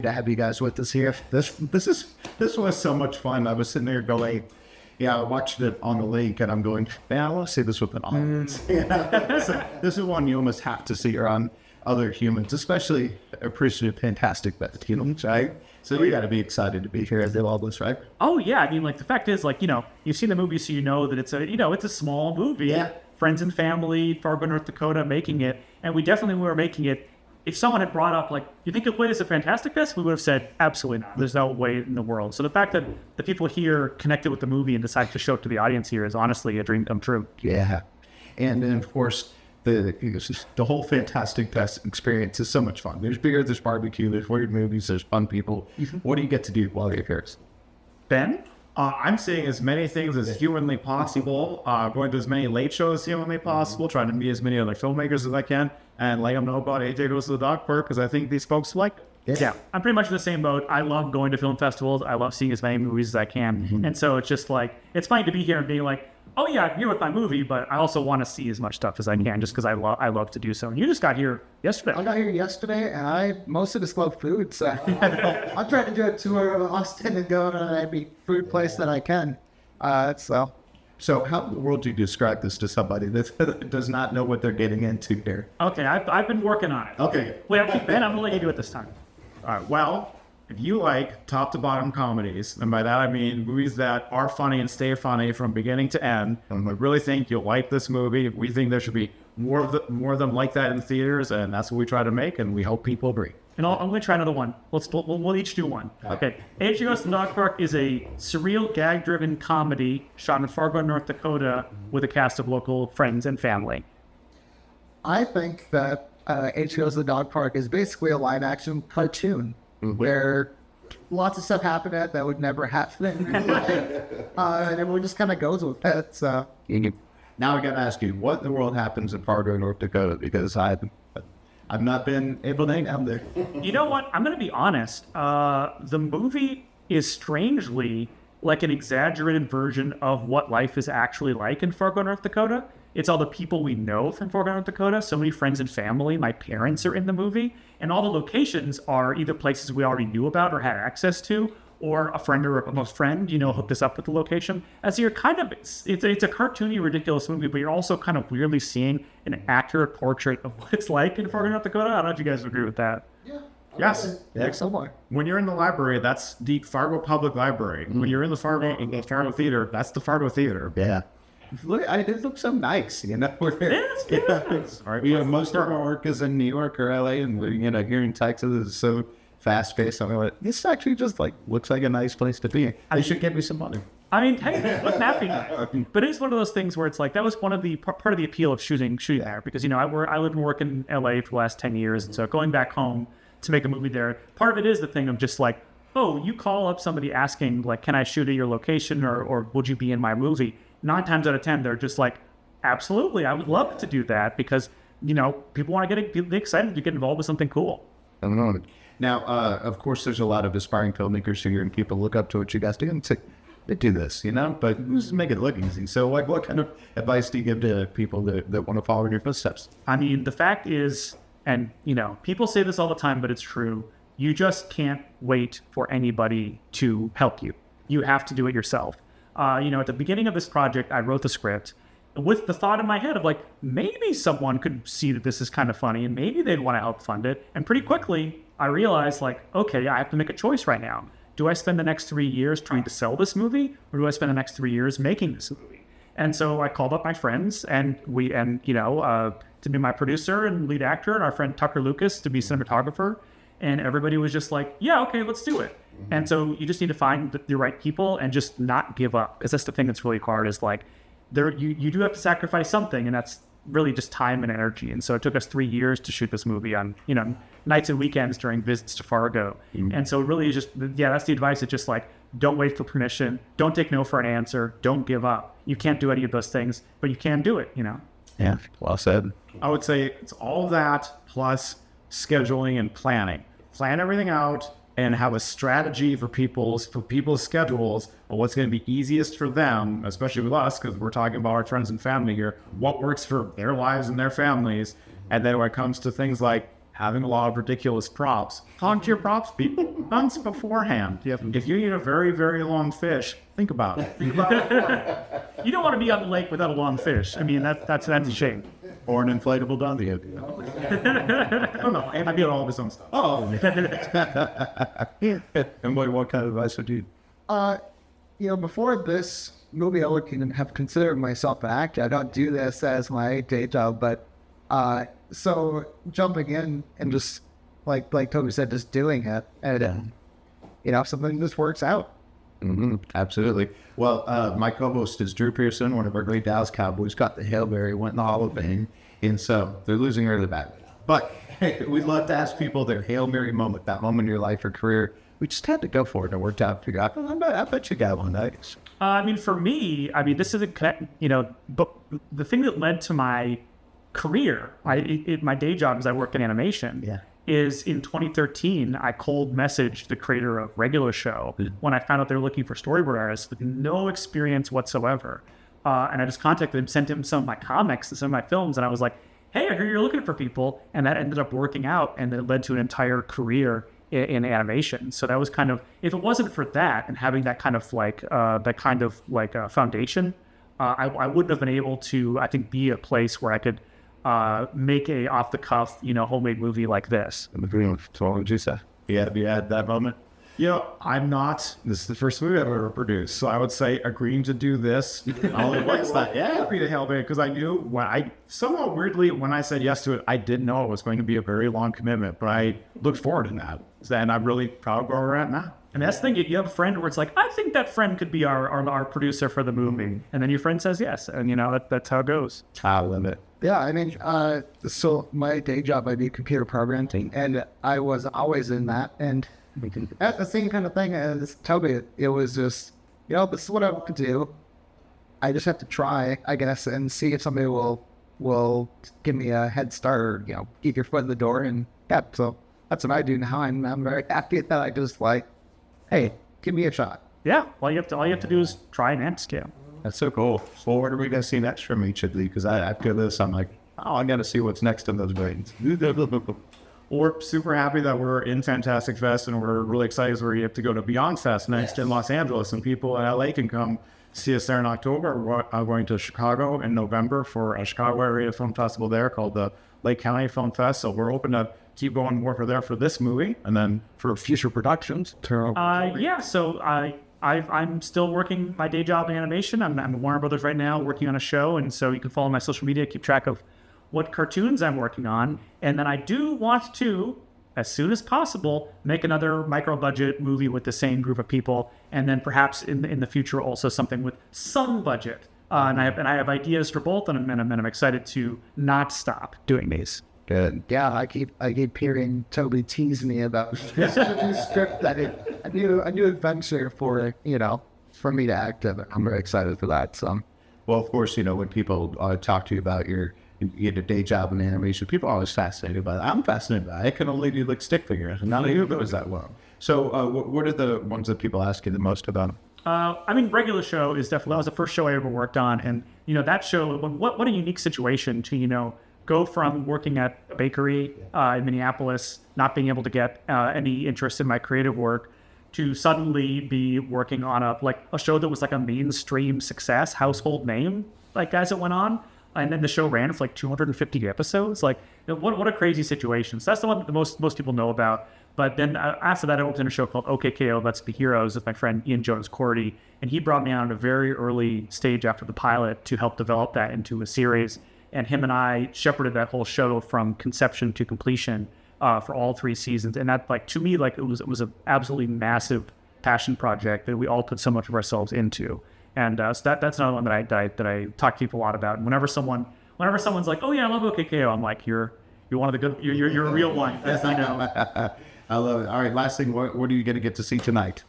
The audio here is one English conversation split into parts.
to have you guys with us here. This was so much fun. I was sitting there going, yeah, I watched it on the link, and I'm going, man, I want to see this with an audience. This is one you almost have to see around other humans, especially appreciative, fantastic humans, right? So we got to be excited to be here and do all this, right? Oh yeah, I mean, like the fact is, like you've seen the movie, so you know that it's a small movie. Yeah. Friends and family, Fargo, North Dakota, making it, and we definitely were making it. If someone had brought up, like, you think you'll play this at Fantastic Fest? We would have said, absolutely not. There's no way in the world. So the fact that the people here connected with the movie and decided to show it to the audience here is honestly a dream come true. Yeah. And then, of course, the whole Fantastic Fest experience is so much fun. There's beer, there's barbecue, there's weird movies, there's fun people. What do you get to do while you're here? Ben? I'm seeing as many things as humanly possible, going to as many late shows as humanly possible, trying to meet as many other filmmakers as I can, and let them know about AJ Goes to the Dog Park, because I think these folks like it. Yeah, I'm pretty much in the same boat. I love going to film festivals. I love seeing as many movies as I can. And so it's just like, it's fine to be here and being like, oh yeah, I'm here with my movie, but I also want to see as much stuff as I can just because I love to do so. And you just got here yesterday. I got here yesterday, and I mostly just love food, so I'm trying to do a tour of Austin and go to every food place that I can. So how in the world do you describe this to somebody that does not know what they're getting into here? Okay, I've been working on it. Okay. Wait, Ben, I'm going to let you do it this time. All right, well, if you like top to bottom comedies, and by that I mean movies that are funny and stay funny from beginning to end, and we really think you'll like this movie. We think there should be more of them like that in theaters, and that's what we try to make, and we hope people agree. And I'm going to try another one. We'll each do one. Okay. AJ Goes to the Dog Park is a surreal, gag-driven comedy shot in Fargo, North Dakota, with a cast of local friends and family. I think that H Goes to the Dog Park is basically a live-action cartoon where lots of stuff happened that would never happen in real life. And everyone just kind of goes with it. So Now I got to ask you, what in the world happens in Fargo, North Dakota? Because I've not been able to hang out there. You know what? I'm going to be honest. The movie is strangely like an exaggerated version of what life is actually like in Fargo, North Dakota. It's all the people we know from Fargo, North Dakota. So many friends and family. My parents are in the movie. And all the locations are either places we already knew about or had access to, or a friend or a close friend, hooked us up with the location. As you're kind of, it's a cartoony, ridiculous movie, but you're also kind of weirdly seeing an accurate portrait of what it's like in Fargo, North Dakota. I don't know if you guys agree with that. Yes. somewhere. When you're in the library, that's the Fargo Public Library. When you're in the Fargo Theater, that's the Fargo Theater. Yeah. Look, it looks so nice, It is. All right, Most of our work is in New York or LA, and here in Texas is so fast-paced. I'm like, this actually just looks like a nice place to be. They should give me some money. I mean, technically, it wasn't happening. But it's one of those things where it's like, that was one of the part of the appeal of shooting there, because I lived and worked in LA for the last 10 years, and so going back home to make a movie there, part of it is the thing of just like, oh, you call up somebody asking, like, can I shoot at your location, or would you be in my movie? 9 times out of 10, they're just like, absolutely, I would love to do that, because people want to get excited to get involved with something cool. I don't know. Now, of course, there's a lot of aspiring filmmakers here, and people look up to what you guys do and say, they do this, but just make it look easy. So, what kind of advice do you give to people that want to follow in your footsteps? I mean, the fact is, and people say this all the time, but it's true, you just can't wait for anybody to help you. You have to do it yourself. At the beginning of this project, I wrote the script with the thought in my head of like, maybe someone could see that this is kind of funny and maybe they'd want to help fund it. And pretty quickly, I realized like, okay, I have to make a choice right now. Do I spend the next 3 years trying to sell this movie, or do I spend the next 3 years making this movie? And so I called up my friends to be my producer and lead actor, and our friend Tucker Lucas to be cinematographer. And everybody was just like, yeah, okay, let's do it. And so you just need to find the right people and just not give up. Because that's the thing that's really hard, is like, you do have to sacrifice something, and that's really just time and energy. And so it took us 3 years to shoot this movie on, nights and weekends during visits to Fargo. And so it really is just, that's the advice. It's just like, don't wait for permission. Don't take no for an answer. Don't give up. You can't do any of those things, but you can do it, Yeah, well said. I would say it's all that plus scheduling and planning. Plan everything out and have a strategy for people's schedules of what's going to be easiest for them, especially with us, because we're talking about our friends and family here, what works for their lives and their families. And then when it comes to things like having a lot of ridiculous props. Talk to your props people months beforehand. If you need a very, very long fish, think about it. Think about it. You don't want to be on the lake without a long fish. I mean, that's a shame. Or an inflatable donkey. Oh no, and I did all of his own stuff. Oh. And what kind of advice would you? Before this movie, I would have considered myself an actor. I don't do this as my day job, but so jumping in and just like Toby said, just doing it, and something just works out. Mm-hmm. Absolutely. Well, my co-host is Drew Pearson, one of our great Dallas Cowboys, got the Hail Mary, went in the Hall of Fame, and so they're losing early bad. But hey, we'd love to ask people their Hail Mary moment, that moment in your life or career. We just had to go for it and it worked out. Figure out, I bet you got one. Nice. I mean, for me, this is but the thing that led to my career, my day job is I work in animation. Yeah. Is in 2013, I cold messaged the creator of Regular Show when I found out they were looking for storyboard artists with no experience whatsoever. And I just contacted him, sent him some of my comics and some of my films, and I was like, hey, I hear you're looking for people. And that ended up working out, and it led to an entire career in animation. So that was kind of, if it wasn't for that and having that kind of foundation, I wouldn't have been able to, I think, be a place where I could make a off the cuff, homemade movie like this. So what would you say? Yeah, have you had that moment? This is the first movie I've ever produced. So I would say agreeing to do this. Oh, what's that? Yeah. Agree to Hail Mary, because I knew somewhat weirdly, when I said yes to it, I didn't know it was going to be a very long commitment, but I looked forward to that. And I'm really proud of where we're at now. And that's the thing, you have a friend where it's like, I think that friend could be our producer for the movie. And then your friend says yes. And that's how it goes. I love it. Yeah, I mean, so my day job, I do computer programming, and I was always in that. And at the same kind of thing as Toby, it was just, this is what I want to do. I just have to try, I guess, and see if somebody will give me a head start or, keep your foot in the door. And yeah, so that's what I do now. I'm very happy that I just hey, give me a shot. Yeah, all you have to do is try and scale. That's so cool. Well, what are we going to see next from each of these? Because after this, I'm like, I got to see what's next in those brains. We're super happy that we're in Fantastic Fest, and we're really excited where you have to go to Beyond Fest next in Los Angeles, and people in LA can come see us there in October. We're going to Chicago in November for a Chicago area film festival there called the Lake County Film Fest. So we're hoping to keep going more for there for this movie, and then for future productions. So I'm still working my day job in animation. I'm at Warner Brothers right now working on a show, and so you can follow my social media, keep track of what cartoons I'm working on. And then I do want to, as soon as possible, make another micro-budget movie with the same group of people, and then perhaps in the future also something with some budget. And I have ideas for both, and I'm excited to not stop doing these. Good. Yeah, I keep hearing Toby tease me about this new script that a new adventure for me to act in. I'm very excited for that. So, well, of course, when people talk to you about your day job in animation, people are always fascinated by that. I'm fascinated by it. I can only do stick figures, and none of you knows that well. So, what are the ones that people ask you the most about? Regular Show is definitely, that was the first show I ever worked on, and that show, what a unique situation to go from working at a bakery in Minneapolis, not being able to get any interest in my creative work, to suddenly be working on a show that was like a mainstream success, household name, as it went on. And then the show ran for 250 episodes. What a crazy situation. So that's the one that most people know about. But then after that, I worked in a show called OKKO, Let's Be Heroes, with my friend Ian Jones-Cordy. And he brought me on at a very early stage after the pilot to help develop that into a series. And him and I shepherded that whole show from conception to completion for all 3 seasons. And that, to me, it was an absolutely massive passion project that we all put so much of ourselves into. And so that's another one that I talk to people a lot about. And whenever someone's like, "Oh yeah, I love OKKO," I'm like, "You're one of the good. You're a real one." Yes, I know. I love it. All right, last thing. What are you going to get to see tonight?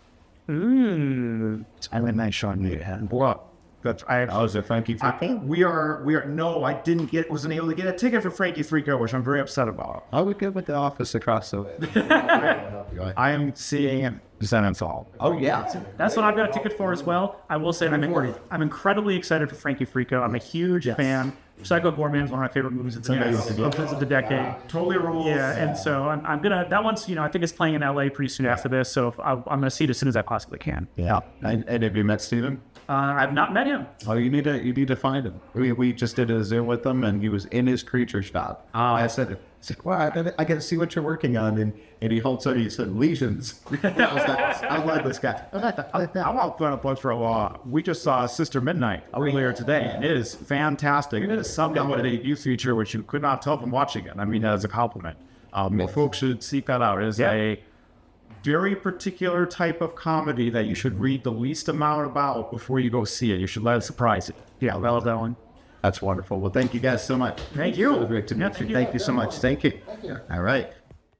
I'm a nice Sean Newton. What? Frankie Frico? We are. No, I wasn't able to get a ticket for Frankie Frico, which I'm very upset about. I would go with the office across the way. I am seeing Descendants Hall. Oh yeah, that's what I've got a ticket for as well. I will say I'm incredibly excited for Frankie Frico. I'm a huge fan. Psycho Goreman is one of my favorite movies of the decade. Totally rules. Yeah, and so I'm gonna. That one's, I think it's playing in LA pretty soon after this. So if I'm gonna see it as soon as I possibly can. Yeah. And have you met Steven? I've not met him. Oh, you need to find him. We just did a Zoom with him, and he was in his creature shop. I said, "Wow, I got to see what you're working on." And he holds up. He said, "Lesions." I love this guy. I want to put a plug for a while. We just saw Sister Midnight earlier today, and it is fantastic. It is something with a debut feature, which you could not tell from watching it. I mean, as a compliment. Folks should seek that out. It is a very particular type of comedy that you should read the least amount about before you go see it. You should let it surprise you. Yeah, I love that one. That's wonderful. Well, thank you guys so much. Thank you. Great to meet you. Thank you. Thank you so much. Thank you. All right.